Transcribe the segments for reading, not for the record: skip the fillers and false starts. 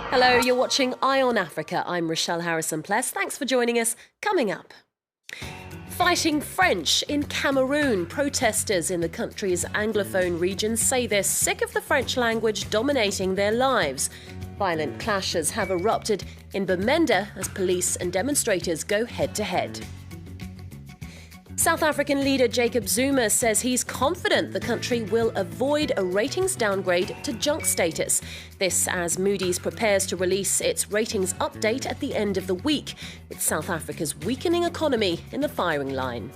Hello, you're watching Eye on Africa. I'm Rochelle Harrison-Pless. Thanks for joining us. Coming up, fighting French in Cameroon. Protesters in the country's Anglophone region say they're sick of the French language dominating their lives. Violent clashes have erupted in Bamenda as police and demonstrators go head-to-head. South African leader Jacob Zuma says he's confident the country will avoid a ratings downgrade to junk status. This as Moody's prepares to release its ratings update at the end of the week, with South Africa's weakening economy in the firing line.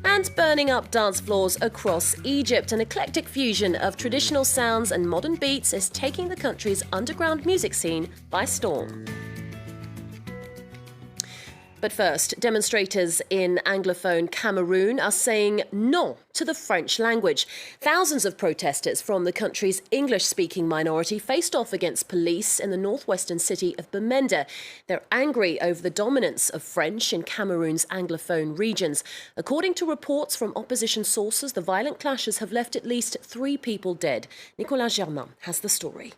And burning up dance floors across Egypt, an eclectic fusion of traditional sounds and modern beats is taking the country's underground music scene by storm. But first, demonstrators in Anglophone Cameroon are saying no to the French language. Thousands of protesters from the country's English-speaking minority faced off against police in the northwestern city of Bamenda. They're angry over the dominance of French in Cameroon's Anglophone regions. According to reports from opposition sources, the violent clashes have left at least 3 people dead. Nicolas Germain has the story.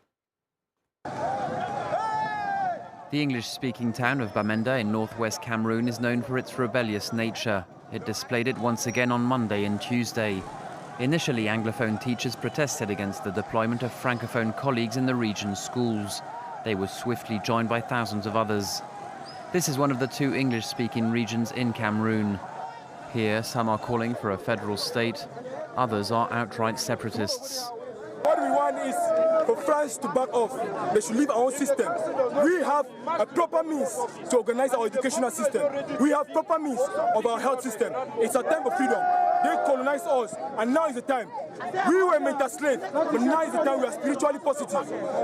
The English-speaking town of Bamenda in northwest Cameroon is known for its rebellious nature. It displayed it once again on Monday and Tuesday. Initially, Anglophone teachers protested against the deployment of Francophone colleagues in the region's schools. They were swiftly joined by thousands of others. This is one of the 2 English-speaking regions in Cameroon. Here, some are calling for a federal state. Others are outright separatists. What we want is for France to back off. They should leave our own system. We have a proper means to organize our educational system. We have proper means of our health system. It's a time of freedom. They colonized us, and now is the time. We were made as slaves, but now is the time we are spiritually positive.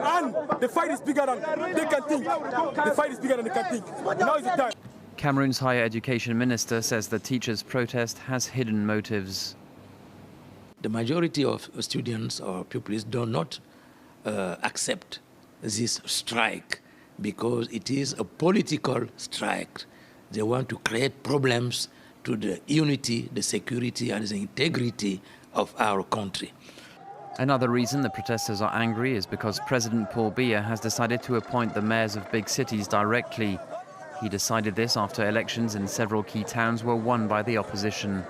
And the fight is bigger than they can think. The fight is bigger than they can think. Now is the time. Cameroon's higher education minister says the teachers' protest has hidden motives. The majority of students or pupils do not accept this strike because it is a political strike. They want to create problems to the unity, the security and the integrity of our country. Another reason the protesters are angry is because President Paul Biya has decided to appoint the mayors of big cities directly. He decided this after elections in several key towns were won by the opposition.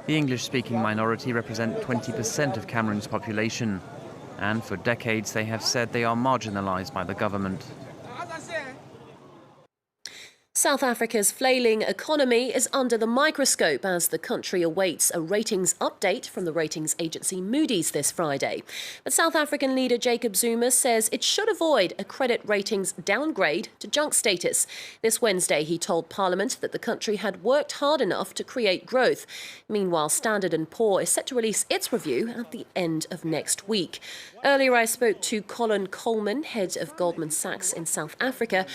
The English-speaking minority represent 20% of Cameroon's population, and for decades they have said they are marginalized by the government. South Africa's flailing economy is under the microscope as the country awaits a ratings update from the ratings agency Moody's this Friday. But South African leader Jacob Zuma says it should avoid a credit ratings downgrade to junk status. This Wednesday, he told Parliament that the country had worked hard enough to create growth. Meanwhile, Standard & Poor is set to release its review at the end of next week. Earlier, I spoke to Colin Coleman, head of Goldman Sachs in South Africa.